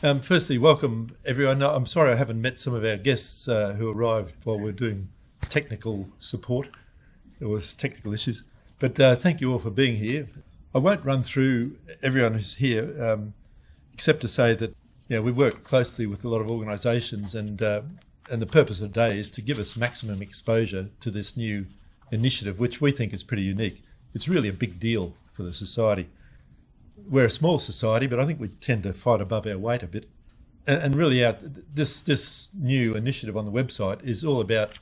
Firstly, welcome everyone. No, I'm sorry I haven't met some of our guests who arrived while we're doing technical support. There was technical issues. But thank you all for being here. I won't run through everyone who's here, except to say that we work closely with a lot of organisations, and the purpose of today is to give us maximum exposure to this new initiative, which we think is pretty unique. It's really a big deal for the society. We're a small society, but I think we tend to fight above our weight a bit. And really, this new initiative on the website is all about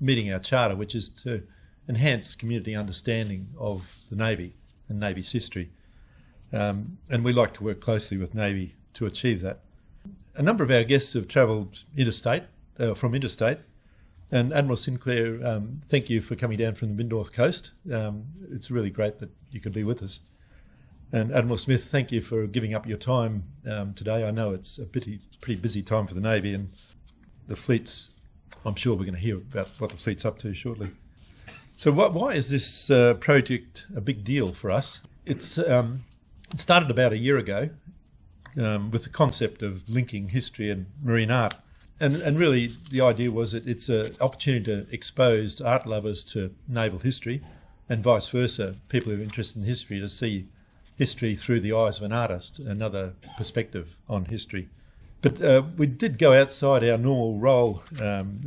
meeting our charter, which is to enhance community understanding of the Navy and Navy's history. And we like to work closely with Navy to achieve that. A number of our guests have travelled from interstate. And Admiral Sinclair, thank you for coming down from the mid-north coast. It's really great that you could be with us. And Admiral Smith, thank you for giving up your time today. I know it's a pretty busy time for the Navy, and the fleet's, I'm sure we're going to hear about what the fleet's up to shortly. So why is this project a big deal for us? It started about a year ago with the concept of linking history and marine art. And really the idea was that it's an opportunity to expose art lovers to naval history, and vice versa, people who are interested in history to see history through the eyes of an artist, another perspective on history. But we did go outside our normal role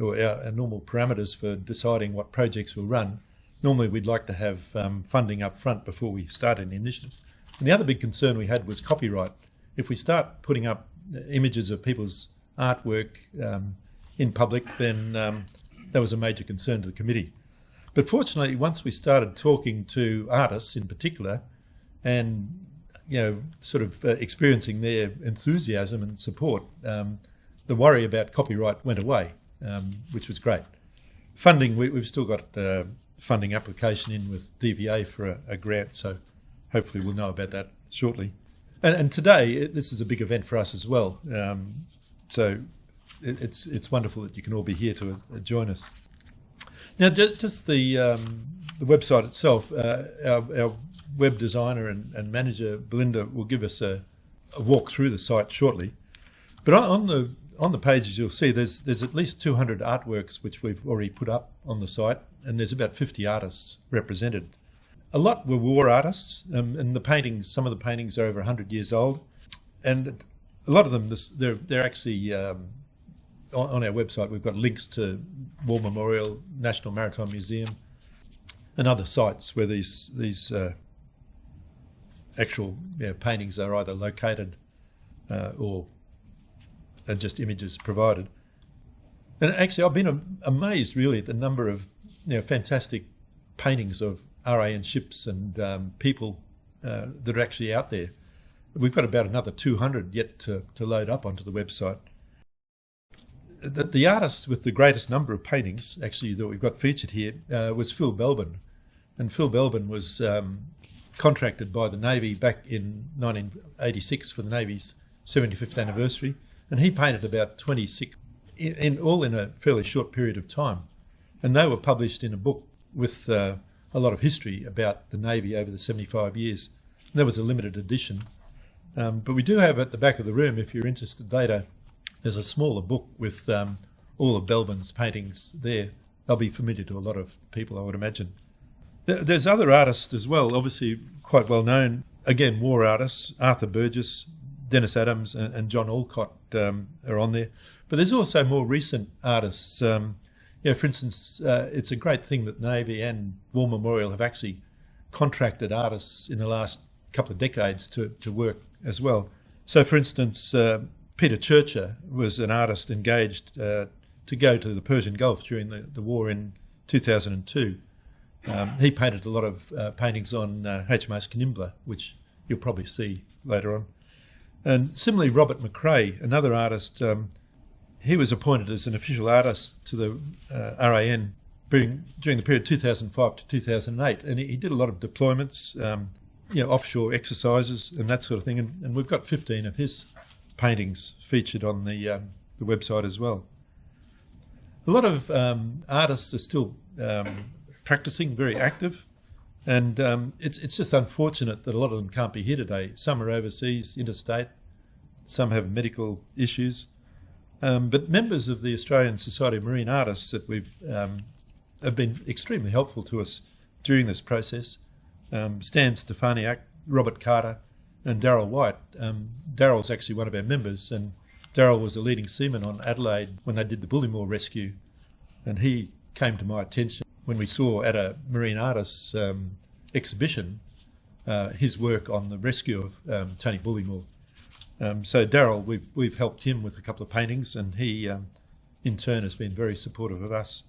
or our normal parameters for deciding what projects we'll run. Normally we'd like to have funding up front before we start any initiatives. And the other big concern we had was copyright. If we start putting up images of people's artwork in public, then that was a major concern to the committee. But fortunately, once we started talking to artists in particular, and sort of experiencing their enthusiasm and support, the worry about copyright went away, which was great. Funding, we've still got funding application in with DVA for a grant, so hopefully we'll know about that shortly. And today, this is a big event for us as well, so it's wonderful that you can all be here to join us. Now, just the website itself, our web designer and manager Belinda will give us a walk through the site shortly. But on the pages you'll see there's at least 200 artworks which we've already put up on the site, and there's about 50 artists represented. A lot were war artists, and the paintings, some of the paintings are over 100 years old, and a lot of them they're actually on our website. We've got links to War Memorial, National Maritime Museum, and other sites where these actual paintings are either located or are just images provided. And actually, I've been amazed really at the number of fantastic paintings of RAN ships and people that are actually out there. We've got about another 200 yet to load up onto the website. The artist with the greatest number of paintings, actually, that we've got featured here, was Phil Belbin. And Phil Belbin was contracted by the Navy back in 1986 for the Navy's 75th anniversary, and he painted about 26, all in a fairly short period of time. And they were published in a book with a lot of history about the Navy over the 75 years. And that was a limited edition. But we do have at the back of the room, if you're interested later, there's a smaller book with all of Belbin's paintings there. They'll be familiar to a lot of people, I would imagine. There's other artists as well, obviously quite well known. Again, war artists, Arthur Burgess, Dennis Adams and John Alcott are on there. But there's also more recent artists. For instance, it's a great thing that Navy and War Memorial have actually contracted artists in the last couple of decades to work as well. So, for instance, Peter Churcher was an artist engaged to go to the Persian Gulf during the war in 2002. He painted a lot of paintings on HMAS Canimbla, which you'll probably see later on. And similarly, Robert McRae, another artist, he was appointed as an official artist to the RAN during the period 2005 to 2008, and he did a lot of deployments, offshore exercises and that sort of thing. And we've got 15 of his paintings featured on the website as well. A lot of artists are still practicing, very active, and it's just unfortunate that a lot of them can't be here today. Some are overseas, interstate, some have medical issues. But members of the Australian Society of Marine Artists that we've have been extremely helpful to us during this process. Stan Stefaniak, Robert Carter and Darryl White. Darryl's actually one of our members, and Darryl was a leading seaman on Adelaide when they did the Bullymore rescue, and he came to my attention when we saw at a Marine Artists exhibition his work on the rescue of Tony Bullymore. So Darryl, we've helped him with a couple of paintings, and he in turn has been very supportive of us.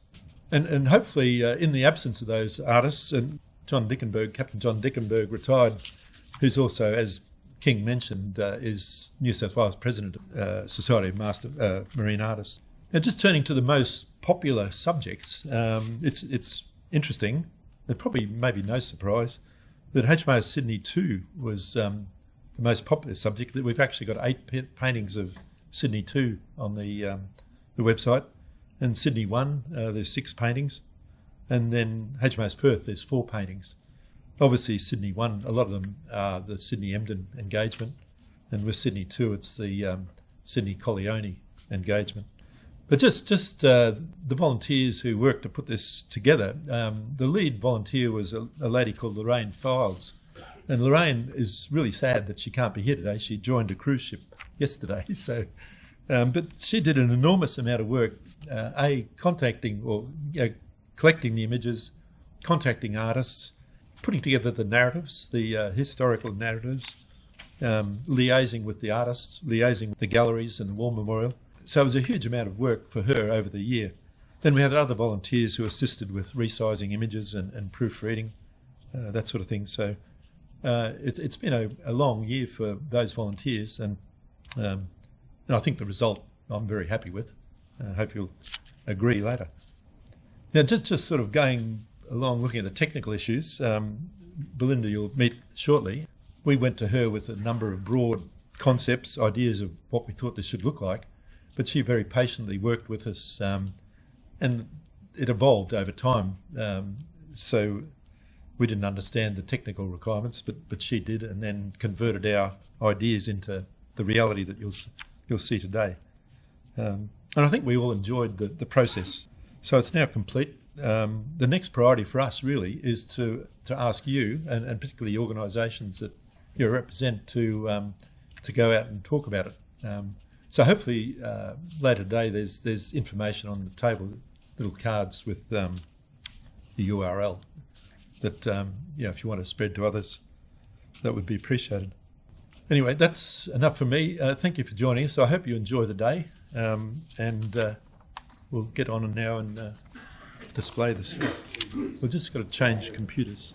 And hopefully in the absence of those artists, and Captain John Dickenberg, retired, who's also, as King mentioned, is New South Wales President of Society of Master Marine Artists. Now, just turning to the most popular subjects, it's interesting, and probably maybe no surprise, that HMAS Sydney 2 was the most popular subject. That we've actually got 8 paintings of Sydney 2 on the website, and Sydney 1 there's 6 paintings, and then HMAS Perth there's 4 paintings. Obviously Sydney 1, a lot of them are the Sydney Emden engagement, and with Sydney 2 it's the Sydney Colleone engagement. But just the volunteers who worked to put this together, the lead volunteer was a lady called Lorraine Files. And Lorraine is really sad that she can't be here today. She joined a cruise ship yesterday. So, but she did an enormous amount of work, contacting or collecting the images, contacting artists, putting together the narratives, the historical narratives, liaising with the artists, liaising with the galleries and the War Memorial. So it was a huge amount of work for her over the year. Then we had other volunteers who assisted with resizing images and proofreading, that sort of thing. So it's been a long year for those volunteers, and I think the result I'm very happy with. I hope you'll agree later. Now, just sort of going along, looking at the technical issues, Belinda, you'll meet shortly. We went to her with a number of broad concepts, ideas of what we thought this should look like, but she very patiently worked with us, and it evolved over time. So we didn't understand the technical requirements, but she did, and then converted our ideas into the reality that you'll see today. And I think we all enjoyed the process. So it's now complete. The next priority for us really is to ask you, and particularly organisations that you represent, to go out and talk about it. So hopefully later today there's information on the table, little cards with the URL that if you want to spread to others, that would be appreciated. Anyway, that's enough for me. Thank you for joining us. I hope you enjoy the day, and we'll get on now and display this. We've just got to change computers.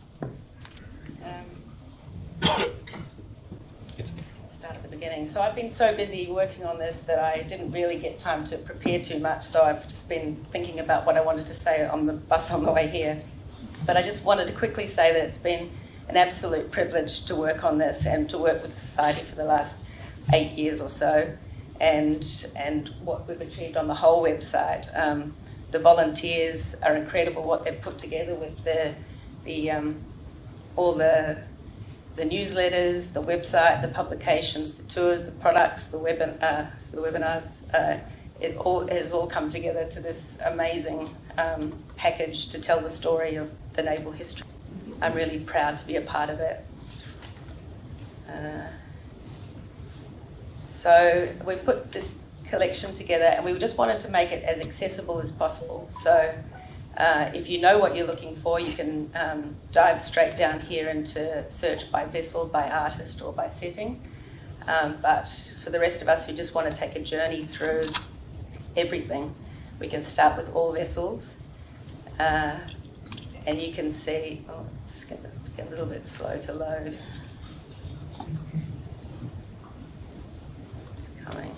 Start at the beginning. So I've been so busy working on this that I didn't really get time to prepare too much, so I've just been thinking about what I wanted to say on the bus on the way here. But I just wanted to quickly say that it's been an absolute privilege to work on this and to work with the Society for the last 8 years or so, and what we've achieved on the whole website. The volunteers are incredible, what they've put together with all the newsletters, the website, the publications, the tours, the products, the webinars. It has all come together to this amazing package to tell the story of the naval history. I'm really proud to be a part of it. So we put this collection together, and we just wanted to make it as accessible as possible. So if you know what you're looking for, you can dive straight down here into search by vessel, by artist, or by setting. But for the rest of us who just want to take a journey through everything, we can start with all vessels. And you can see, it's going to be a little bit slow to load. It's coming.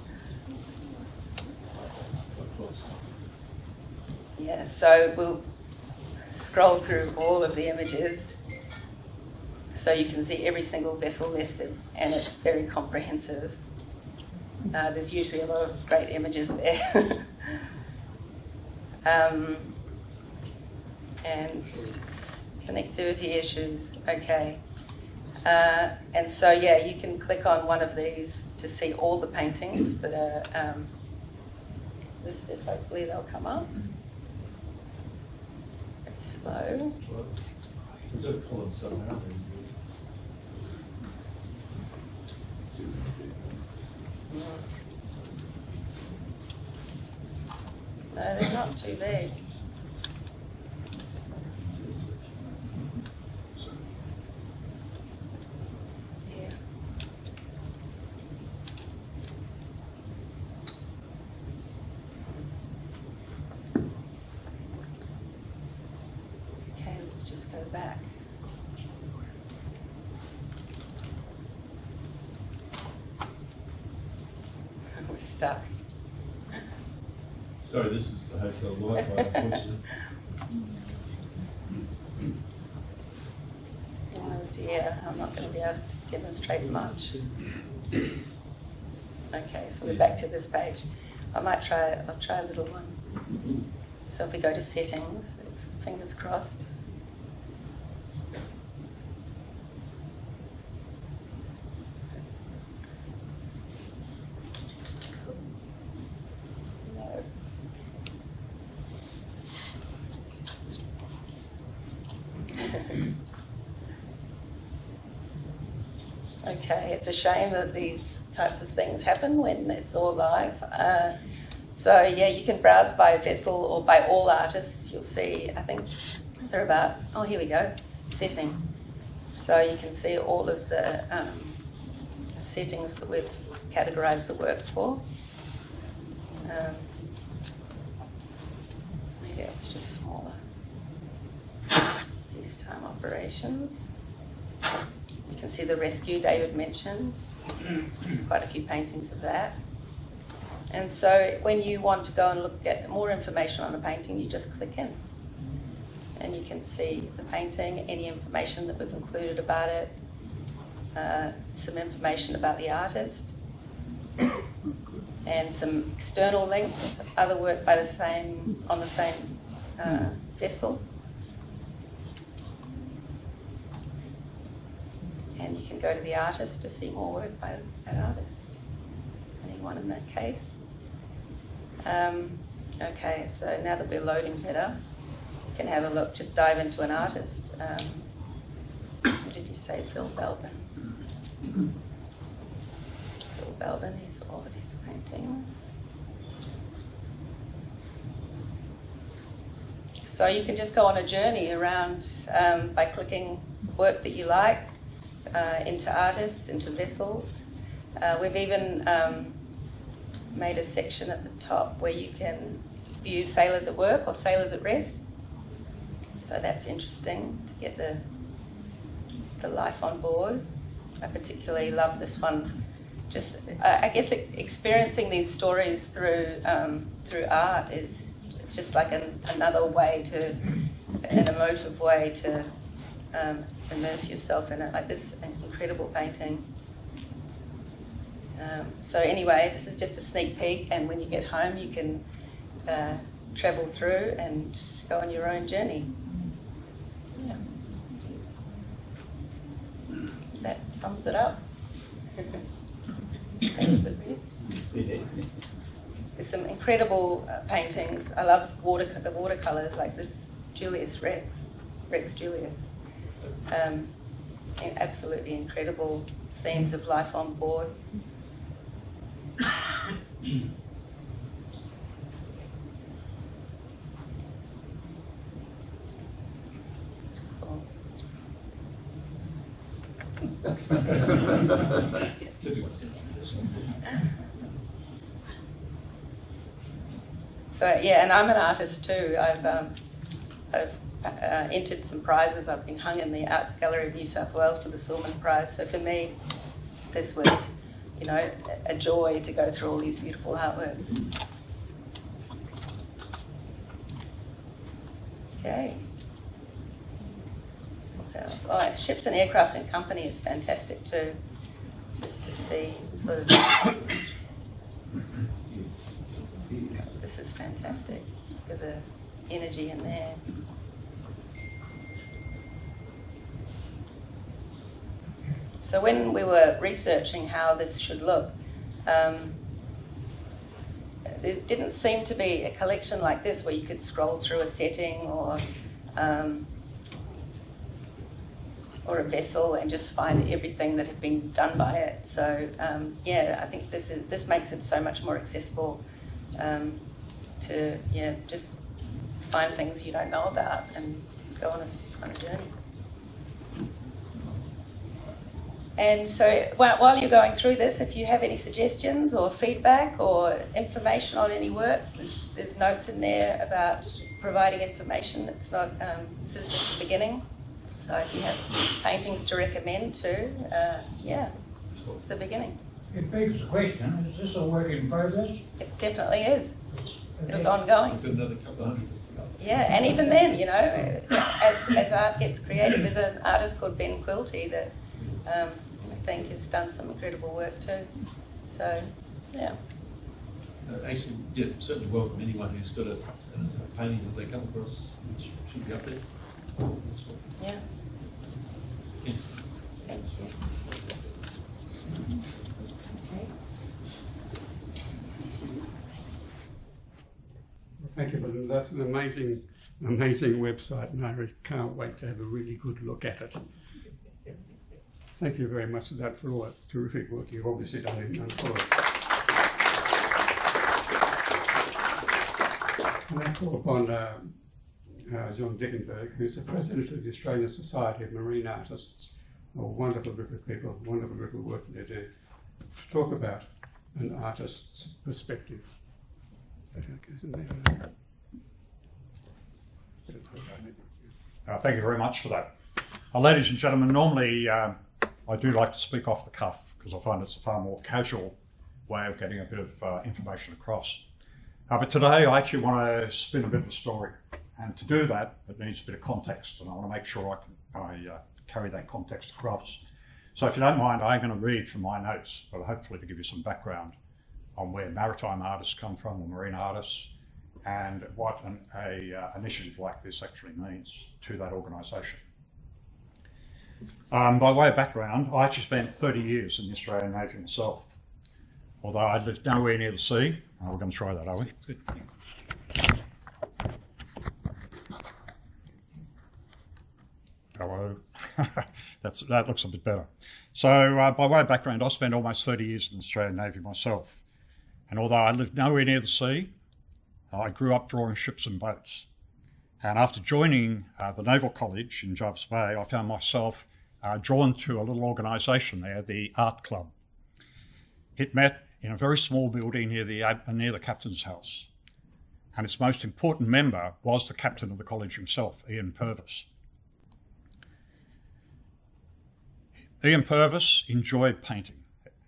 Yeah, so we'll scroll through all of the images so you can see every single vessel listed, and it's very comprehensive. There's usually a lot of great images there. And connectivity issues, okay. And so, yeah, you can click on one of these to see all the paintings that are listed. Hopefully they'll come up. Very slow. We've got to call them something out. No, they're not too big. Yeah. Okay, let's just go back. We're stuck. Sorry, this is the hotel Wi-Fi, unfortunately. Oh dear, I'm not going to be able to demonstrate much. Okay, so we're back to this page. I'll try a little one. So if we go to settings, it's fingers crossed. No. Okay, it's a shame that these types of things happen when it's all live. So yeah, you can browse by vessel or by all artists. You'll see, I think they're about, oh here we go, setting. So you can see all of the settings that we've categorised the work for. Maybe it's just smaller. Peacetime operations. You can see the rescue David mentioned. There's quite a few paintings of that. And so when you want to go and look at more information on a painting, you just click in. And you can see the painting, any information that we've included about it, some information about the artist, and some external links, other work by on the same vessel. And you can go to the artist to see more work by that artist. There's only one in that case. Okay, so now that we're loading better, you can have a look, just dive into an artist. What did you say, Phil Belbin? Phil Belbin, here's all of his paintings. So you can just go on a journey around by clicking work that you like, into artists, into vessels. We've even made a section at the top where you can view sailors at work or sailors at rest. So that's interesting to get the life on board. I particularly love this one. Just, I guess, experiencing these stories through art it's just like another way an emotive way to immerse yourself in it, like this incredible painting. So anyway, this is just a sneak peek, and when you get home you can travel through and go on your own journey. Yeah. That sums it up. There's some incredible paintings. I love the watercolours, like this Rex Julius. Absolutely incredible scenes of life on board. Cool. So yeah, and I'm an artist too. I've entered some prizes. I've been hung in the Art Gallery of New South Wales for the Silman Prize. So for me, this was, a joy to go through all these beautiful artworks. Okay. What else? Oh, Ships and Aircraft and Company is fantastic too, just to see sort of. This is fantastic. Look at the energy in there. So when we were researching how this should look, there didn't seem to be a collection like this where you could scroll through a setting or a vessel and just find everything that had been done by it. So I think this makes it so much more accessible to just find things you don't know about and go on a journey. And so while you're going through this, if you have any suggestions or feedback or information on any work, there's notes in there about providing information. It's not, this is just the beginning. So if you have paintings to recommend too, it's the beginning. It begs the question, is this a work in progress? It definitely is. It was ongoing. Another couple of hundred. Yeah, and even then, as art gets created, there's an artist called Ben Quilty that I think has done some incredible work too. So, yeah. Actually, certainly welcome anyone who's got a painting that they come across, which should be up there. Yeah. Yes. Thank you. Thank you, Belinda. That's an amazing website, and I can't wait to have a really good look at it. Thank you very much for that, for all that terrific work you've obviously done in Naval. And I call upon John Dickenberg, who's the president of the Australian Society of Marine Artists, a wonderful group of people, wonderful group of work they do, to talk about an artist's perspective. Thank you very much for that. Ladies and gentlemen, normally I do like to speak off the cuff because I find it's a far more casual way of getting a bit of information across. But today I actually want to spin a bit of a story, and to do that it needs a bit of context, and I want to make sure I carry that context across. So if you don't mind, I'm going to read from my notes, but hopefully to give you some background on where maritime artists come from, or marine artists, and what an initiative like this actually means to that organisation. By way of background, I actually spent 30 years in the Australian Navy myself, although I lived nowhere near the sea. We're going to try that, are we? Good. Hello. That looks a bit better. So by way of background, I spent almost 30 years in the Australian Navy myself. And although I lived nowhere near the sea, I grew up drawing ships and boats. And after joining the Naval College in Jervis Bay, I found myself drawn to a little organisation there, the Art Club. It met in a very small building near the captain's house. And its most important member was the captain of the college himself, Ian Purvis. Ian Purvis enjoyed painting,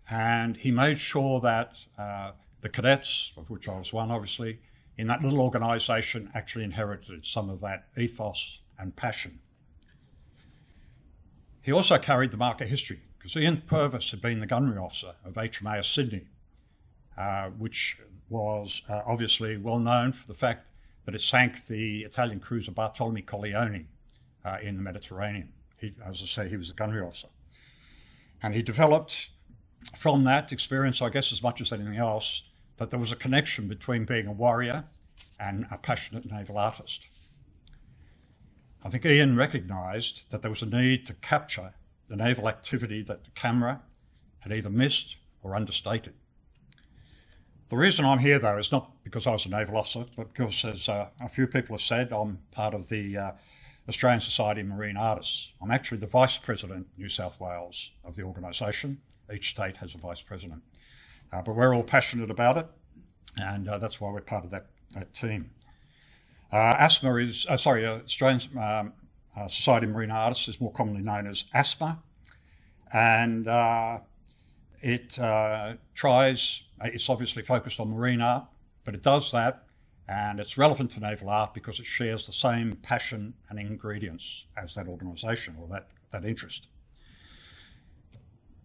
and he made sure that the cadets, of which I was one obviously, in that little organisation actually inherited some of that ethos and passion. He also carried the mark of history, because Ian Purvis had been the gunnery officer of HMAS Sydney, which was obviously well known for the fact that it sank the Italian cruiser Bartolome Colleone in the Mediterranean. As I say, he was a gunnery officer. And he developed from that experience, I guess, as much as anything else, that there was a connection between being a warrior and a passionate naval artist. I think Ian recognised that there was a need to capture the naval activity that the camera had either missed or understated. The reason I'm here, though, is not because I was a naval officer, but because, as a few people have said, I'm part of the Australian Society of Marine Artists. I'm actually the Vice President, New South Wales, of the organisation. Each state has a Vice President. But we're all passionate about it, and that's why we're part of that team. Australian Society of Marine Artists is more commonly known as ASMA, and it's obviously focused on marine art, but it does that, and it's relevant to naval art because it shares the same passion and ingredients as that organisation, or that interest.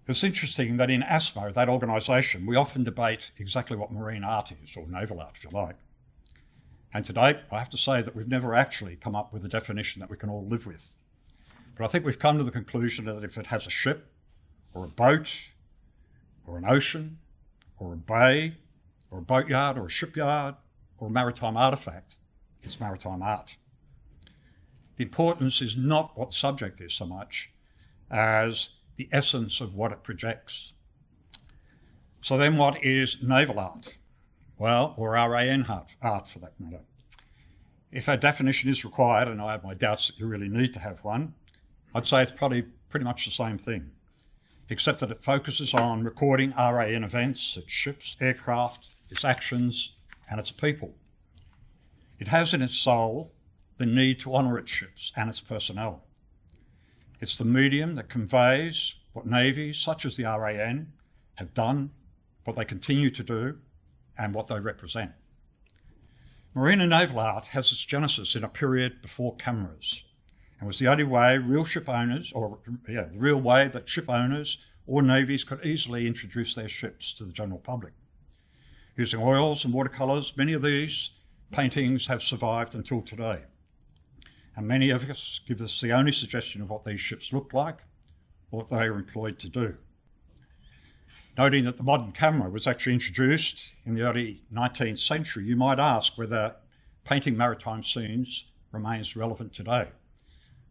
It's interesting that in ASMO, that organisation, we often debate exactly what marine art is, or naval art, if you like. And to date, I have to say that we've never actually come up with a definition that we can all live with. But I think we've come to the conclusion that if it has a ship, or a boat, or an ocean, or a bay, or a boatyard, or a shipyard, or a maritime artefact. It's maritime art. The importance is not what the subject is so much as the essence of what it projects. So then what is naval art? Well, or RAN art for that matter. If a definition is required, and I have my doubts that you really need to have one, I'd say it's probably pretty much the same thing, except that it focuses on recording RAN events, its ships, aircraft, its actions, and its people. It has in its soul the need to honour its ships and its personnel. It's the medium that conveys what navies, such as the RAN, have done, what they continue to do, and what they represent. Marine and naval art has its genesis in a period before cameras, and was the only way real ship owners, the real way that ship owners or navies could easily introduce their ships to the general public. Using oils and watercolours, many of these paintings have survived until today. And many of us give us the only suggestion of what these ships looked like, or what they were employed to do. Noting that the modern camera was actually introduced in the early 19th century, you might ask whether painting maritime scenes remains relevant today.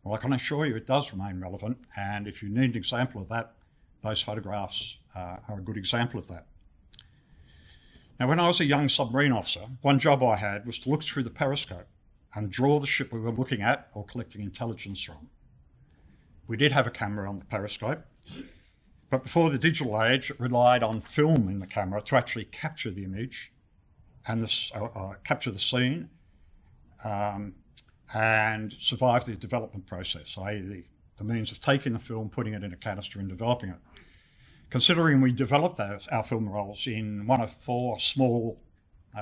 Well, I can assure you it does remain relevant, and if you need an example of that, those photographs are a good example of that. Now, when I was a young submarine officer, one job I had was to look through the periscope and draw the ship we were looking at or collecting intelligence from. We did have a camera on the periscope, but before the digital age, it relied on film in the camera to actually capture the image and capture the scene and survive the development process, i.e. the means of taking the film, putting it in a canister and developing it. Considering we developed our film rolls in one of 4 small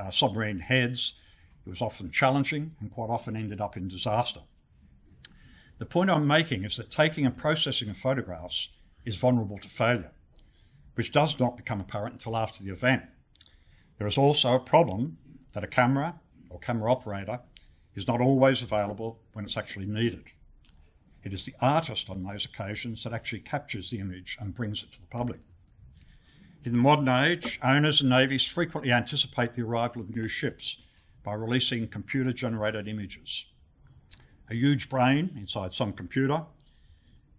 submarine heads, it was often challenging and quite often ended up in disaster. The point I'm making is that taking and processing of photographs is vulnerable to failure, which does not become apparent until after the event. There is also a problem that a camera or camera operator is not always available when it's actually needed. It is the artist on those occasions that actually captures the image and brings it to the public. In the modern age, owners and navies frequently anticipate the arrival of new ships by releasing computer-generated images. A huge brain inside some computer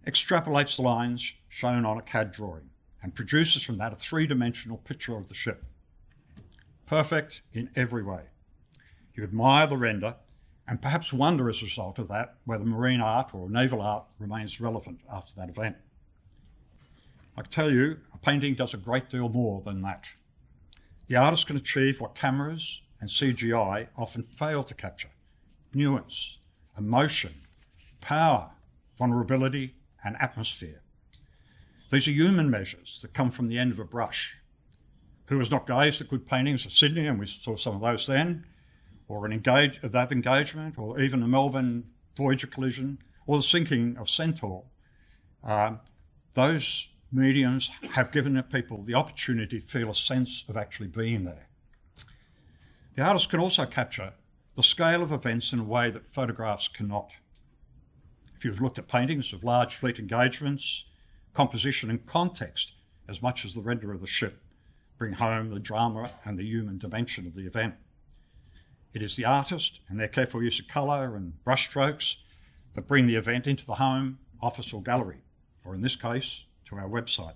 extrapolates the lines shown on a CAD drawing and produces from that a 3-dimensional picture of the ship. Perfect in every way. You admire the render and perhaps wonder as a result of that whether marine art or naval art remains relevant after that event. I can tell you, a painting does a great deal more than that. The artist can achieve what cameras and CGI often fail to capture: nuance, emotion, power, vulnerability, and atmosphere. These are human measures that come from the end of a brush. Who has not gazed at good paintings of Sydney, and we saw some of those then, or that engagement, or even the Melbourne Voyager collision, or the sinking of Centaur? Those mediums have given people the opportunity to feel a sense of actually being there. The artist can also capture the scale of events in a way that photographs cannot. If you've looked at paintings of large fleet engagements, composition and context, as much as the render of the ship, bring home the drama and the human dimension of the event. It is the artist and their careful use of colour and brushstrokes that bring the event into the home, office or gallery, or in this case, to our website.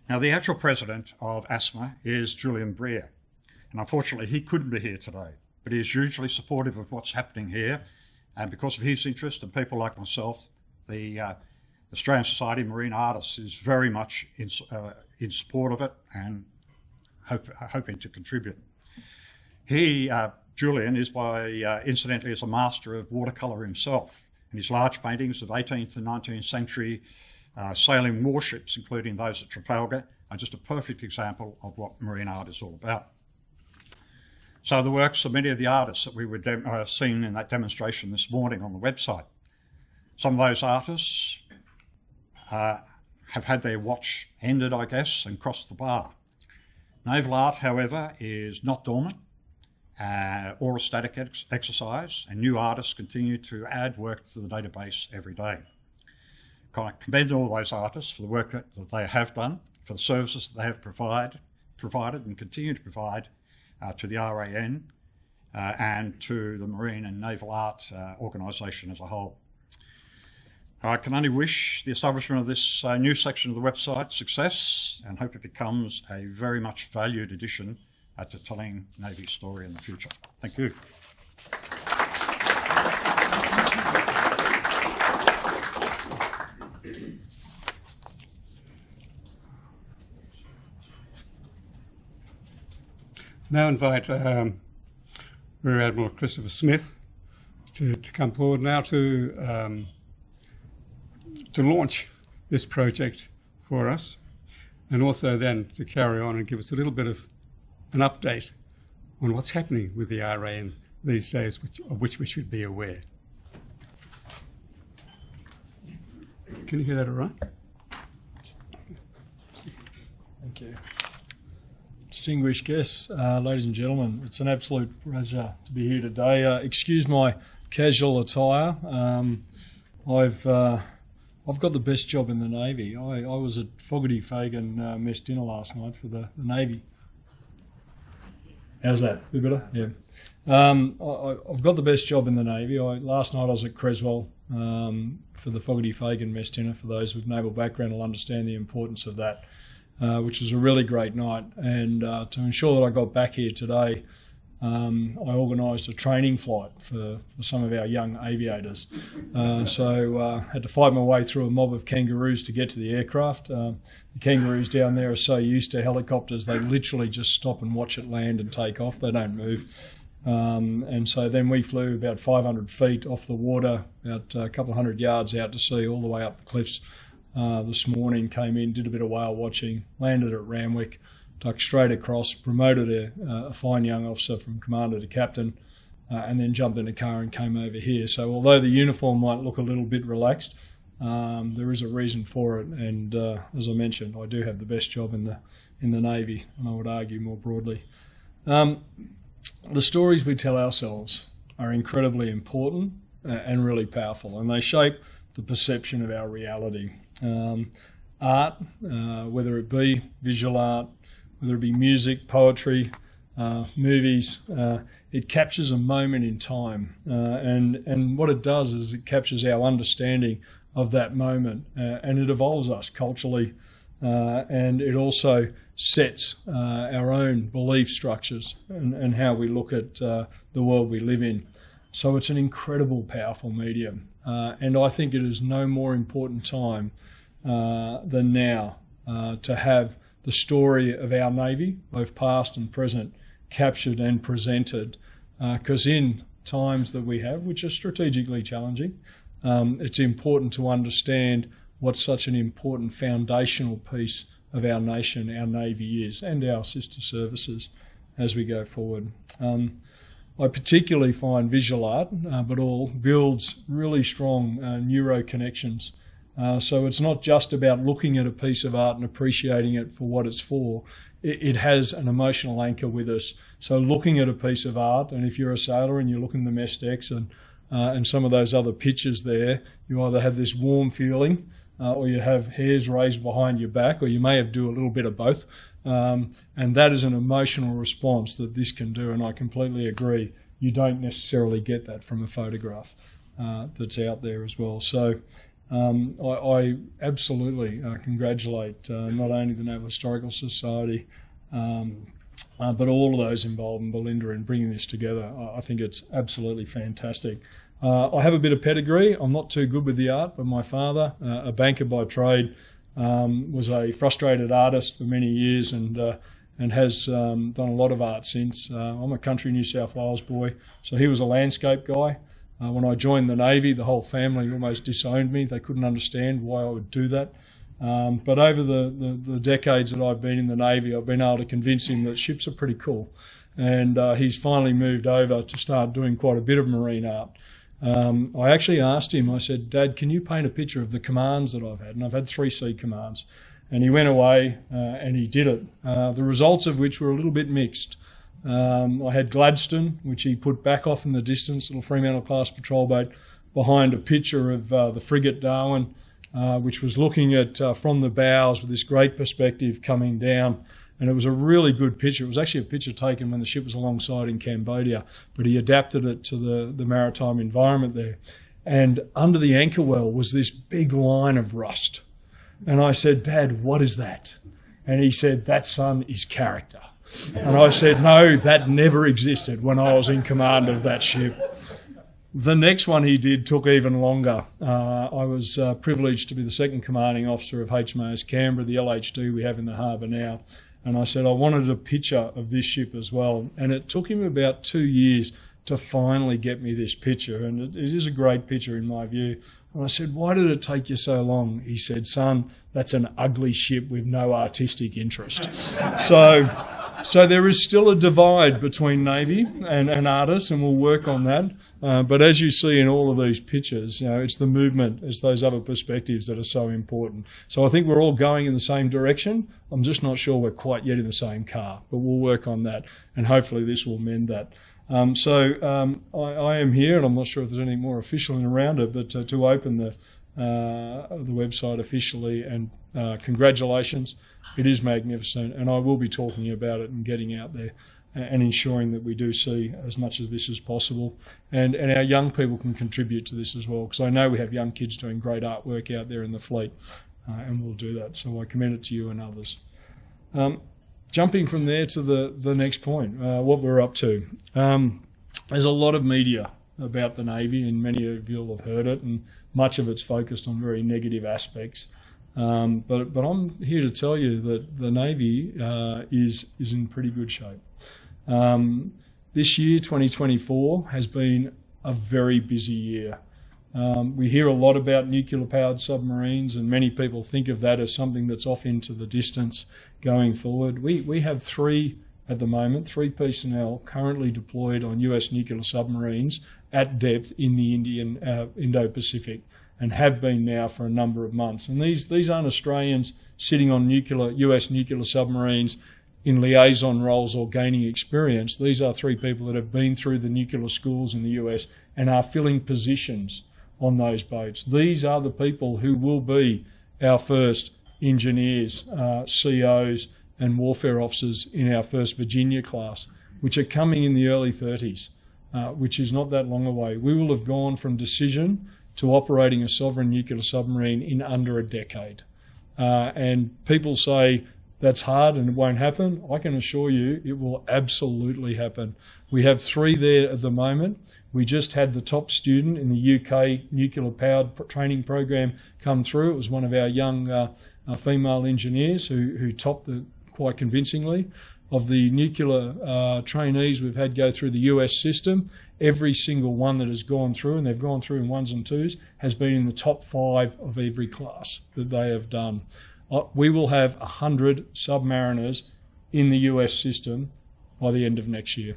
Now, the actual president of ASMA is Julian Breer, and unfortunately he couldn't be here today, but he is hugely supportive of what's happening here, and because of his interest and people like myself, the Australian Society of Marine Artists is very much in support of it and hoping to contribute. Julian is incidentally is a master of watercolour himself, and his large paintings of 18th and 19th century sailing warships, including those at Trafalgar, are just a perfect example of what marine art is all about. So the works of many of the artists that we were seen in that demonstration this morning on the website. Some of those artists have had their watch ended, I guess, and crossed the bar. Naval art, however, is not dormant or a static exercise, and new artists continue to add work to the database every day. kind of commend all those artists for the work that they have done, for the services that they have provided and continue to provide to the RAN and to the Marine and Naval Art organisation as a whole. I can only wish the establishment of this new section of the website success and hope it becomes a very much valued addition to telling Navy story in the future. Thank you. Now invite Rear Admiral Christopher Smith to come forward now to launch this project for us, and also then to carry on and give us a little bit of an update on what's happening with the RAN these days, of which we should be aware. Can you hear that all right? Thank you. Distinguished guests, ladies and gentlemen, it's an absolute pleasure to be here today. Excuse my casual attire. I've got the best job in the Navy. I was at Fogarty Fagan mess dinner last night for the Navy. How's that? A bit better? Yeah. I've got the best job in the Navy. Last night I was at Creswell for the Fogarty Fagan mess dinner. For those with naval background will understand the importance of that, which was a really great night. And to ensure that I got back here today, I organised a training flight for some of our young aviators. So had to fight my way through a mob of kangaroos to get to the aircraft. The kangaroos down there are so used to helicopters, they literally just stop and watch it land and take off. They don't move. And so then we flew about 500 feet off the water, about a couple of hundred yards out to sea, all the way up the cliffs this morning, came in, did a bit of whale watching, landed at Randwick, ducked straight across, promoted a fine young officer from commander to captain, and then jumped in a car and came over here. So although the uniform might look a little bit relaxed, there is a reason for it. And as I mentioned, I do have the best job in the Navy, and I would argue more broadly. The stories we tell ourselves are incredibly important and really powerful, and they shape the perception of our reality. Art, whether it be visual art, whether it be music, poetry, movies, it captures a moment in time. And what it does is it captures our understanding of that moment, and it evolves us culturally, and it also sets our own belief structures and how we look at the world we live in. So it's an incredible, powerful medium. And I think it is no more important time than now to have the story of our Navy, both past and present, captured and presented, because in times that we have, which are strategically challenging, it's important to understand what such an important foundational piece of our nation, our Navy is, and our sister services as we go forward. I particularly find visual art, but all builds really strong neuro connections. So it's not just about looking at a piece of art and appreciating it for what it's for. It has an emotional anchor with us. So looking at a piece of art, and if you're a sailor and you're looking at the mess decks and some of those other pictures there, you either have this warm feeling or you have hairs raised behind your back, or you may have do a little bit of both. And that is an emotional response that this can do, and I completely agree. You don't necessarily get that from a photograph that's out there as well. So I absolutely congratulate not only the Naval Historical Society, but all of those involved, and Belinda, in bringing this together. I think it's absolutely fantastic. I have a bit of pedigree. I'm not too good with the art, but my father, a banker by trade, was a frustrated artist for many years and has done a lot of art since. I'm a country New South Wales boy, so he was a landscape guy. When I joined the Navy, the whole family almost disowned me. They couldn't understand why I would do that. But over the decades that I've been in the Navy, I've been able to convince him that ships are pretty cool. And he's finally moved over to start doing quite a bit of marine art. I actually asked him, I said, Dad, can you paint a picture of the commands that I've had? And I've had 3 sea commands. And he went away and he did it, the results of which were a little bit mixed. I had Gladstone, which he put back off in the distance, little Fremantle-class patrol boat, behind a picture of the frigate Darwin which was looking at from the bows with this great perspective coming down. And it was a really good picture. It was actually a picture taken when the ship was alongside in Cambodia, but he adapted it to the maritime environment there. And under the anchor well was this big line of rust. And I said, "Dad, what is that?" And he said, "That, son, is character." And I said, "No, that never existed when I was in command of that ship." The next one he did took even longer. I was privileged to be the second commanding officer of HMAS Canberra, the LHD we have in the harbour now. And I said I wanted a picture of this ship as well. And it took him about 2 years to finally get me this picture. And it is a great picture in my view. And I said, "Why did it take you so long?" He said, "Son, that's an ugly ship with no artistic interest." So there is still a divide between Navy and artists, and we'll work on that. But as you see in all of these pictures, it's the movement, it's those other perspectives that are so important. So I think we're all going in the same direction. I'm just not sure we're quite yet in the same car, but we'll work on that, and hopefully this will mend that. I am here, and I'm not sure if there's anything more official in around it, but to open the website officially, and congratulations. It is magnificent, and I will be talking about it and getting out there and ensuring that we do see as much of this as possible. And our young people can contribute to this as well, because I know we have young kids doing great artwork out there in the fleet, and we'll do that. So I commend it to you and others. Jumping from there to the next point, what we're up to. There's a lot of media about the Navy, and many of you will have heard it, and much of it's focused on very negative aspects. But I'm here to tell you that the Navy is in pretty good shape. This year, 2024, has been a very busy year. We hear a lot about nuclear-powered submarines, and many people think of that as something that's off into the distance going forward. We have three at the moment, 3 personnel currently deployed on US nuclear submarines at depth in the Indo-Pacific, and have been now for a number of months. And these aren't Australians sitting on US nuclear submarines in liaison roles or gaining experience. These are 3 people that have been through the nuclear schools in the US and are filling positions on those boats. These are the people who will be our first engineers, COs and warfare officers in our first Virginia class, which are coming in the early 30s, which is not that long away. We will have gone from decision to operating a sovereign nuclear submarine in under a decade. And people say that's hard and it won't happen. I can assure you it will absolutely happen. We have 3 there at the moment. We just had the top student in the UK nuclear powered training program come through. It was one of our young female engineers who topped it quite convincingly. Of the nuclear trainees we've had go through the US system, every single one that has gone through, and they've gone through in 1s and 2s, has been in the top 5 of every class that they have done. We will have 100 submariners in the US system by the end of next year.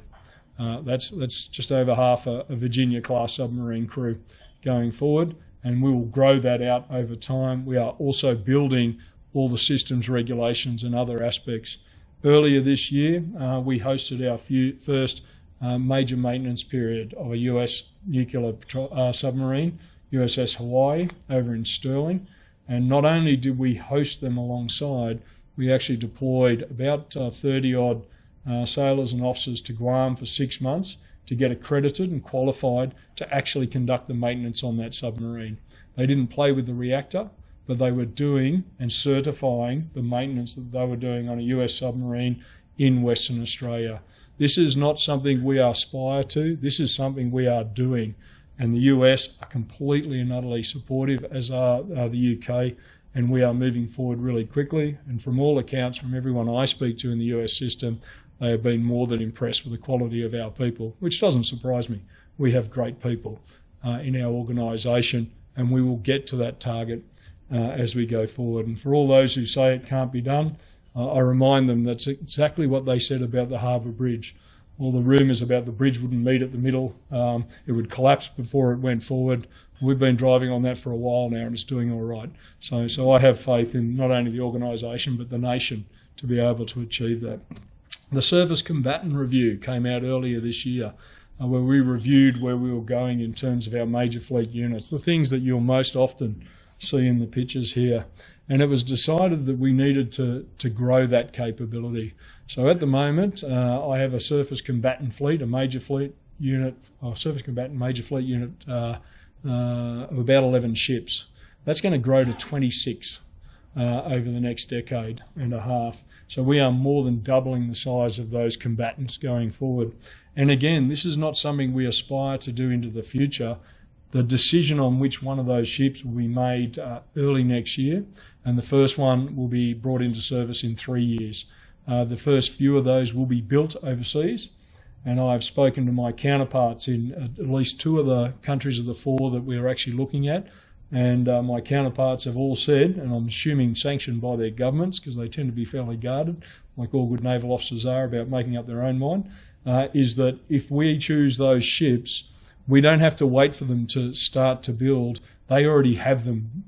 That's just over half a Virginia-class submarine crew going forward, and we will grow that out over time. We are also building all the systems, regulations and other aspects. Earlier this year, we hosted our first major maintenance period of a US nuclear submarine, USS Hawaii, over in Stirling. And not only did we host them alongside, we actually deployed about 30-odd sailors and officers to Guam for 6 months to get accredited and qualified to actually conduct the maintenance on that submarine. They didn't play with the reactor, but they were doing and certifying the maintenance that they were doing on a US submarine in Western Australia. This is not something we aspire to. This is something we are doing. And the US are completely and utterly supportive, as are the UK, and we are moving forward really quickly. And from all accounts, from everyone I speak to in the US system, they have been more than impressed with the quality of our people, which doesn't surprise me. We have great people in our organisation, and we will get to that target as we go forward. And for all those who say it can't be done, I remind them that's exactly what they said about the Harbour Bridge. All the rumours about the bridge wouldn't meet at the middle, it would collapse before it went forward. We've been driving on that for a while now, and it's doing all right. So I have faith in not only the organisation but the nation to be able to achieve that. The Service Combatant Review came out earlier this year, where we reviewed where we were going in terms of our major fleet units, the things that you'll most often see in the pictures here. And it was decided that we needed to grow that capability. So at the moment, I have a surface combatant fleet, a major fleet unit, surface combatant major fleet unit of about 11 ships. That's going to grow to 26 over the next decade and a half. So we are more than doubling the size of those combatants going forward. And again, this is not something we aspire to do into the future. The decision on which one of those ships will be made early next year, and the first one will be brought into service in 3 years. The first few of those will be built overseas, and I've spoken to my counterparts in at least 2 of the countries of the 4 that we're actually looking at, and my counterparts have all said, and I'm assuming sanctioned by their governments because they tend to be fairly guarded, like all good naval officers are about making up their own mind, is that if we choose those ships, we don't have to wait for them to start to build. They already have them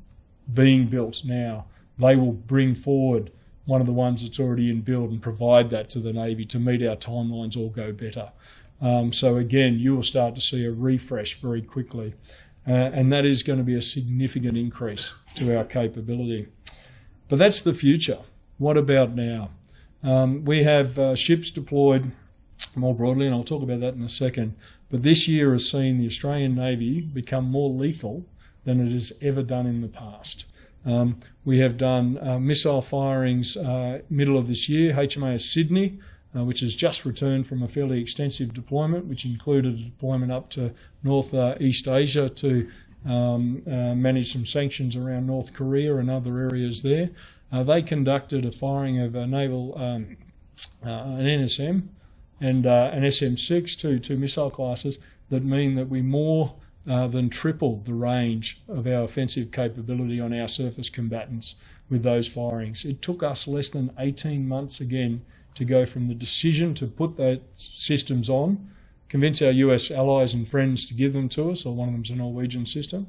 being built now. They will bring forward one of the ones that's already in build and provide that to the Navy to meet our timelines all go better. So again, you will start to see a refresh very quickly. And that is going to be a significant increase to our capability. But that's the future. What about now? We have ships deployed more broadly, and I'll talk about that in a second. But this year has seen the Australian Navy become more lethal than it has ever done in the past. We have done missile firings middle of this year, HMAS Sydney, which has just returned from a fairly extensive deployment, which included a deployment up to North East Asia to manage some sanctions around North Korea and other areas there. They conducted a firing of a naval, an NSM, and an SM6, two missile classes that mean that we more than tripled the range of our offensive capability on our surface combatants with those firings. It took us less than 18 months again to go from the decision to put those systems on, convince our US allies and friends to give them to us, or one of them's a Norwegian system,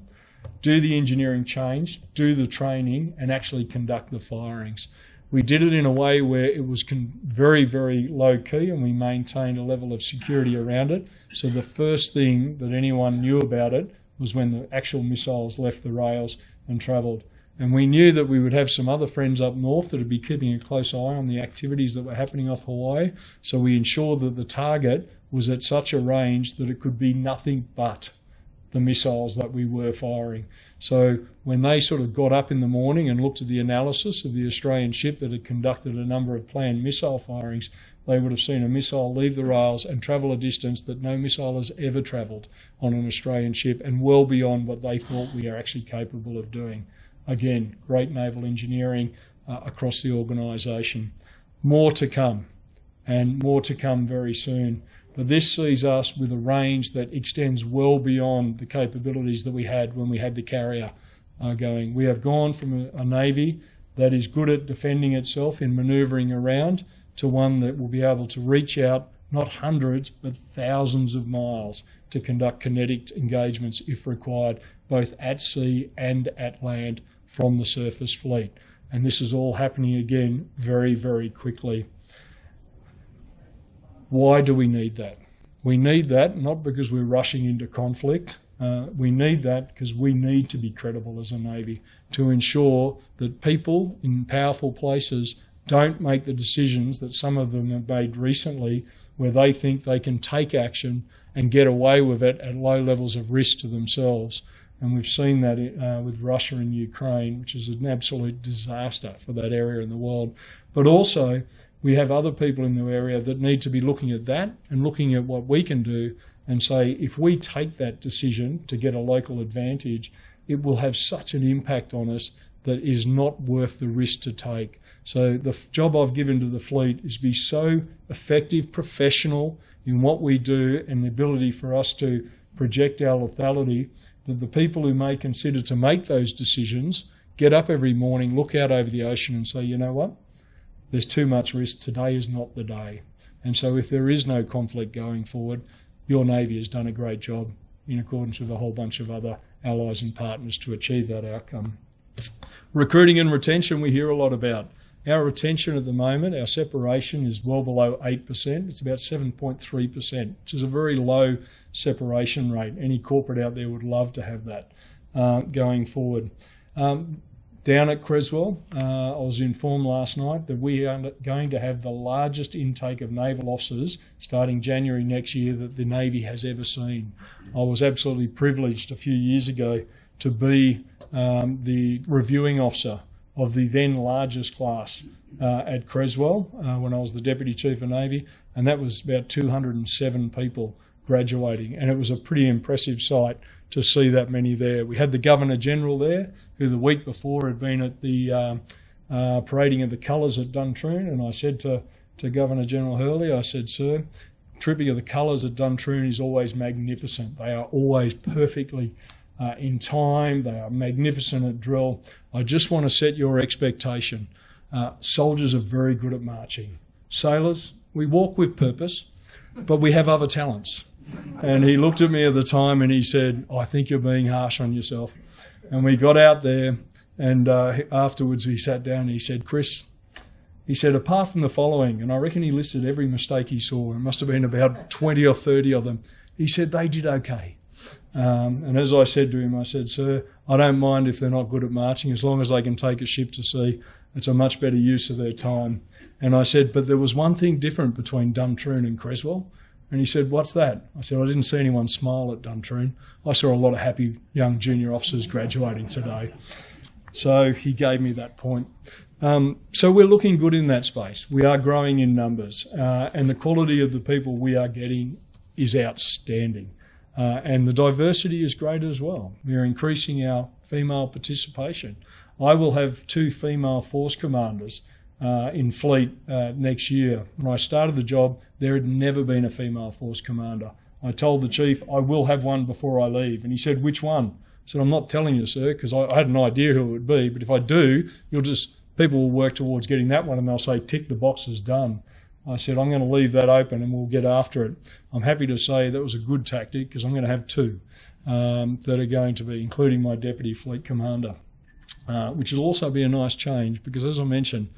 do the engineering change, do the training, and actually conduct the firings. We did it in a way where it was very, very low key, and we maintained a level of security around it. So the first thing that anyone knew about it was when the actual missiles left the rails and travelled. And we knew that we would have some other friends up north that would be keeping a close eye on the activities that were happening off Hawaii. So we ensured that the target was at such a range that it could be nothing but the missiles that we were firing. So when they sort of got up in the morning and looked at the analysis of the Australian ship that had conducted a number of planned missile firings, they would have seen a missile leave the rails and travel a distance that no missile has ever travelled on an Australian ship, and well beyond what they thought we are actually capable of doing. Again, great naval engineering across the organisation. More to come, and more to come very soon. But this sees us with a range that extends well beyond the capabilities that we had when we had the carrier going. We have gone from a Navy that is good at defending itself in manoeuvring around to one that will be able to reach out not hundreds but thousands of miles to conduct kinetic engagements if required, both at sea and at land from the surface fleet. And this is all happening again very, very quickly. Why do we need that? We need that not because we're rushing into conflict. We need that because we need to be credible as a Navy to ensure that people in powerful places don't make the decisions that some of them have made recently where they think they can take action and get away with it at low levels of risk to themselves. And we've seen that with Russia and Ukraine, which is an absolute disaster for that area in the world. But also, we have other people in the area that need to be looking at that and looking at what we can do and say, if we take that decision to get a local advantage, it will have such an impact on us that is not worth the risk to take. So the job I've given to the fleet is be so effective, professional in what we do and the ability for us to project our lethality that the people who may consider to make those decisions get up every morning, look out over the ocean and say, you know what? There's too much risk. Today is not the day. And so if there is no conflict going forward, your Navy has done a great job in accordance with a whole bunch of other allies and partners to achieve that outcome. Recruiting and retention we hear a lot about. Our retention at the moment, our separation is well below 8%. It's about 7.3%, which is a very low separation rate. Any corporate out there would love to have that going forward. Down at Creswell, I was informed last night that we are going to have the largest intake of naval officers starting January next year that the Navy has ever seen. I was absolutely privileged a few years ago to be the reviewing officer of the then largest class at Creswell when I was the Deputy Chief of Navy, and that was about 207 people graduating, and it was a pretty impressive sight to see that many there. We had the Governor-General there, who the week before had been at the parading of the colours at Duntroon, and I said to Governor-General Hurley, I said, "Sir, tripping of the colours at Duntroon is always magnificent. They are always perfectly in time. They are magnificent at drill. I just want to set your expectation. Soldiers are very good at marching. Sailors, we walk with purpose, but we have other talents." And he looked at me at the time and he said, "I think you're being harsh on yourself." And we got out there, and afterwards he sat down and he said, "Chris," he said, "apart from the following," and I reckon he listed every mistake he saw. It must have been about 20 or 30 of them. He said, "They did okay." And as I said to him, I said, "Sir, I don't mind if they're not good at marching, as long as they can take a ship to sea. It's a much better use of their time." And I said, "But there was one thing different between Duntroon and Creswell." And he said, "What's that?" I said, "I didn't see anyone smile at Duntroon. I saw a lot of happy young junior officers graduating today." So he gave me that point. So we're looking good in that space. We are growing in numbers, and the quality of the people we are getting is outstanding. And the diversity is great as well. We're increasing our female participation. I will have 2 female force commanders in fleet next year. When I started the job, there had never been a female force commander. I told the chief, "I will have one before I leave." And he said, "Which one?" I said, "I'm not telling you, sir, because I had an idea who it would be, but if I do, people will work towards getting that one and they'll say, tick the boxes, done." I said, "I'm going to leave that open and we'll get after it." I'm happy to say that was a good tactic, because I'm going to have 2 that are going to be, including my deputy fleet commander, which will also be a nice change because, as I mentioned,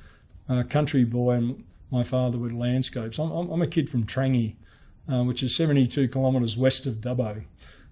country boy and my father with landscapes. I'm a kid from Trangie, which is 72 kilometres west of Dubbo.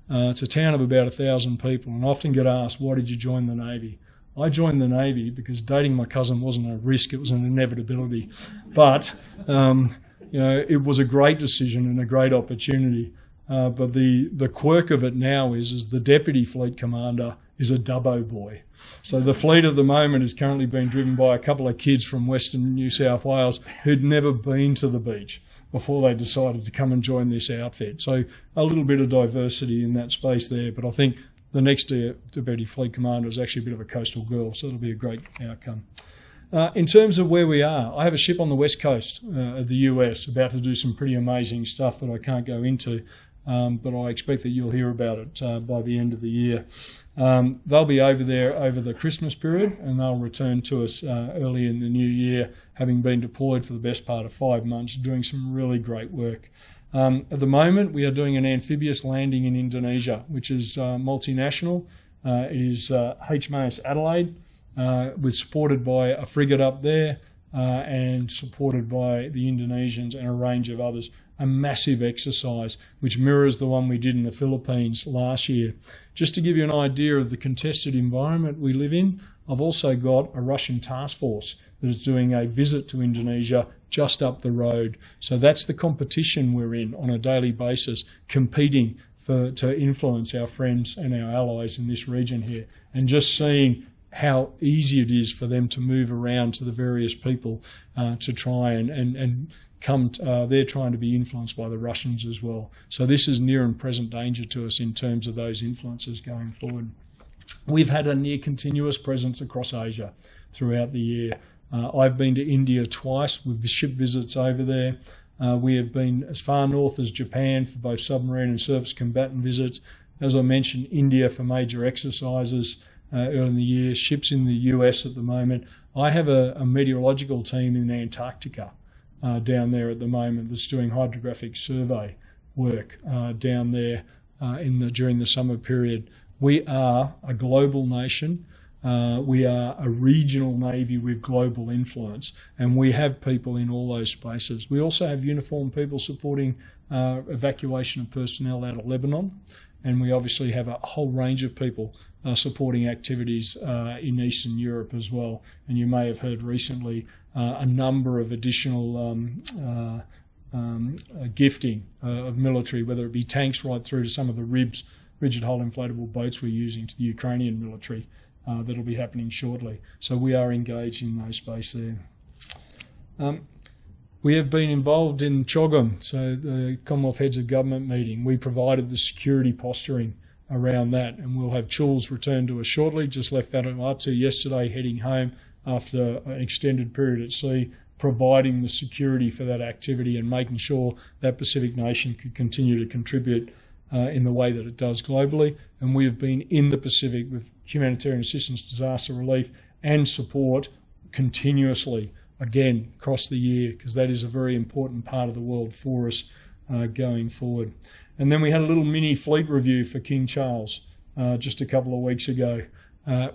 It's a town of about 1,000 people, and I often get asked, "Why did you join the Navy?" I joined the Navy because dating my cousin wasn't a risk, it was an inevitability. But it was a great decision and a great opportunity. But the quirk of it now is the deputy fleet commander is a Dubbo boy. So the fleet at the moment is currently being driven by a couple of kids from Western New South Wales who'd never been to the beach before they decided to come and join this outfit. So a little bit of diversity in that space there, but I think the next deputy fleet commander is actually a bit of a coastal girl, so it'll be a great outcome. In terms of where we are, I have a ship on the west coast of the US about to do some pretty amazing stuff that I can't go into, but I expect that you'll hear about it by the end of the year. They'll be over there over the Christmas period, and they'll return to us early in the new year, having been deployed for the best part of 5 months, doing some really great work. At the moment, we are doing an amphibious landing in Indonesia, which is multinational. It is HMAS Adelaide, supported by a frigate up there and supported by the Indonesians and a range of others. A massive exercise, which mirrors the one we did in the Philippines last year. Just to give you an idea of the contested environment we live in, I've also got a Russian task force that is doing a visit to Indonesia just up the road. So that's the competition we're in on a daily basis, competing to influence our friends and our allies in this region here, and just seeing how easy it is for them to move around to the various people to try and come. They're trying to be influenced by the Russians as well. So this is near and present danger to us in terms of those influences going forward. We've had a near continuous presence across Asia throughout the year. I've been to India twice with ship visits over there. We have been as far north as Japan for both submarine and surface combatant visits. As I mentioned, India for major exercises early in the year, ships in the US at the moment. I have a meteorological team in Antarctica down there at the moment that's doing hydrographic survey work down there during the summer period. We are a global nation We are a regional Navy with global influence, and we have people in all those spaces. We also have uniformed people supporting evacuation of personnel out of Lebanon, and we obviously have a whole range of people supporting activities in Eastern Europe as well. And you may have heard recently a number of additional gifting of military, whether it be tanks right through to some of the RIBs, rigid hull inflatable boats we're using, to the Ukrainian military. That'll be happening shortly. So we are engaged in those space there. We have been involved in CHOGM, so the Commonwealth Heads of Government meeting. We provided the security posturing around that, and we'll have Chules return to us shortly. Just left Vanuatu yesterday, heading home after an extended period at sea, providing the security for that activity and making sure that Pacific nation could continue to contribute in the way that it does globally. And we have been in the Pacific with humanitarian assistance, disaster relief and support continuously, again, across the year, because that is a very important part of the world for us going forward. And then we had a little mini fleet review for King Charles just a couple of weeks ago,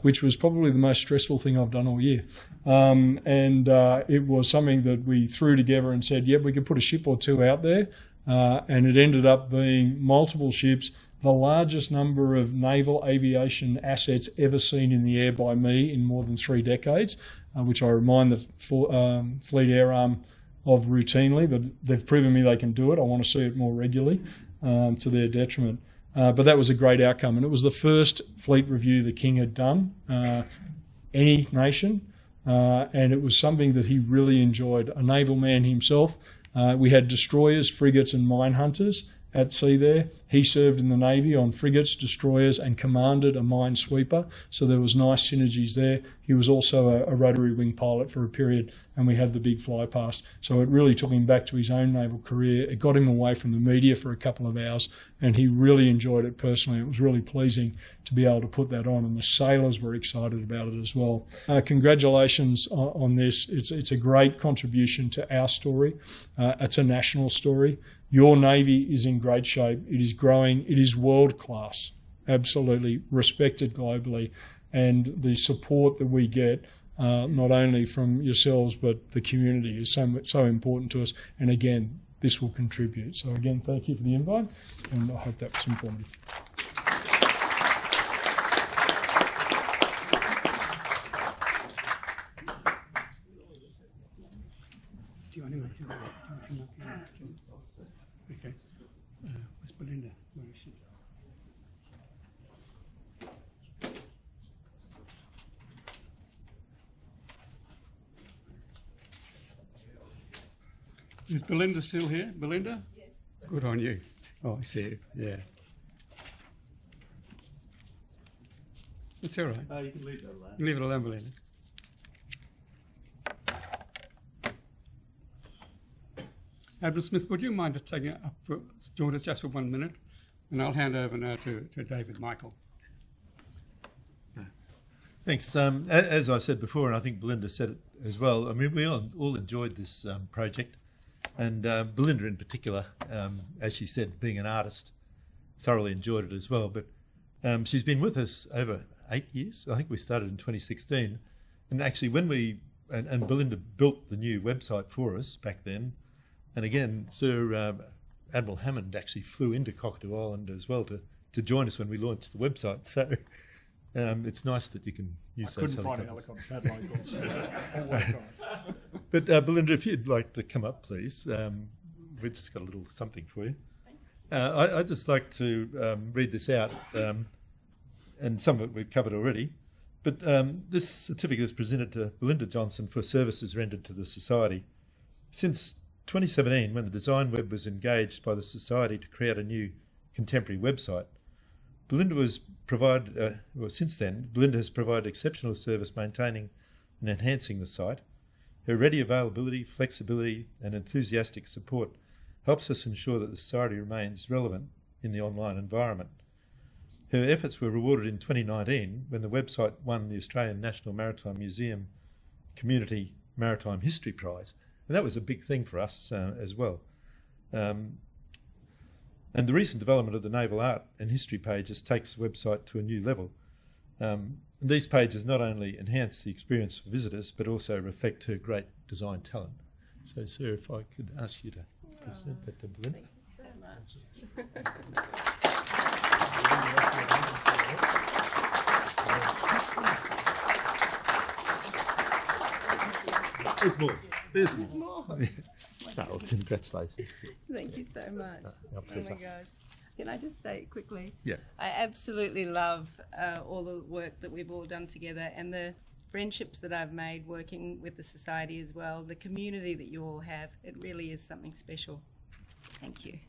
which was probably the most stressful thing I've done all year. It was something that we threw together and said, yep, we could put a ship or two out there. And it ended up being multiple ships, the largest number of naval aviation assets ever seen in the air by me in more than 3 decades, which I remind the Fleet Air Arm of routinely, but they've proven me they can do it. I want to see it more regularly to their detriment. But that was a great outcome, and it was the first fleet review the King had done, any nation, and it was something that he really enjoyed. A naval man himself. We had destroyers, frigates and mine hunters at sea there. He served in the Navy on frigates, destroyers and commanded a mine sweeper, so there was nice synergies there. He was also a rotary wing pilot for a period, and we had the big fly past. So it really took him back to his own naval career. It got him away from the media for a couple of hours, and he really enjoyed it personally. It was really pleasing to be able to put that on, and the sailors were excited about it as well. Congratulations on this. It's a great contribution to our story. It's a national story. Your Navy is in great shape. It is growing. It is world class, absolutely respected globally. And the support that we get, not only from yourselves, but the community is so important to us. And again, this will contribute. So again, thank you for the invite, and I hope that was informative. Do you want him to come up here? Okay. Where's Belinda? Where is she? Is Belinda still here? Belinda? Yes. Good on you. Oh, I see you. Yeah. It's all right. You can leave that alone. Leave it alone, Belinda. Admiral Smith, would you mind taking up for George just for 1 minute? And I'll hand over now to David Michael. Thanks. As I said before, and I think Belinda said it as well, I mean, we all enjoyed this project. And Belinda in particular, as she said, being an artist, thoroughly enjoyed it as well. But she's been with us over 8 years. I think we started in 2016. And actually when and Belinda built the new website for us back then. And again, Sir Admiral Hammond actually flew into Cockatoo Island as well to join us when we launched the website. So it's nice that you can use those helicopters. I couldn't find a helicopter. But Belinda, if you'd like to come up, please. We've just got a little something for you. I'd just like to read this out, and some of it we've covered already. But this certificate is presented to Belinda Johnson for services rendered to the Society. Since 2017, when the Design Web was engaged by the Society to create a new contemporary website, Belinda was provided, since then, Belinda has provided exceptional service maintaining and enhancing the site. Her ready availability, flexibility and enthusiastic support helps us ensure that the Society remains relevant in the online environment. Her efforts were rewarded in 2019 when the website won the Australian National Maritime Museum Community Maritime History Prize. And that was a big thing for us as well. And the recent development of the Naval Art and History pages takes the website to a new level. And these pages not only enhance the experience for visitors, but also reflect her great design talent. So, Sarah, if I could ask you to present that to Belinda. Thank you so much. There's more. There's more. No, congratulations. Thank you so much. Our Oh pleasure. my gosh. Can I just say quickly? Yeah. I absolutely love all the work that we've all done together and the friendships that I've made working with the Society as well, the community that you all have. It really is something special. Thank you.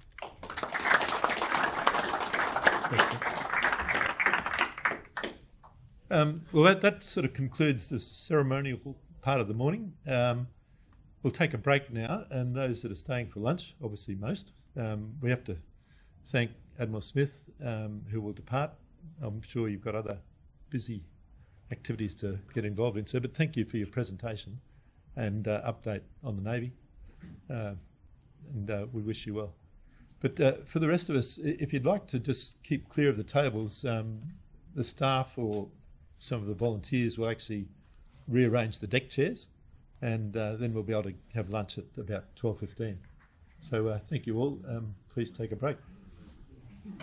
Well, that sort of concludes the ceremonial part of the morning. We'll take a break now, and those that are staying for lunch, obviously most, we have to thank Admiral Smith, who will depart. I'm sure you've got other busy activities to get involved in, sir, but thank you for your presentation and update on the Navy, and we wish you well. But for the rest of us, if you'd like to just keep clear of the tables, the staff or some of the volunteers will actually rearrange the deck chairs, and then we'll be able to have lunch at about 12:15. So thank you all. Please take a break.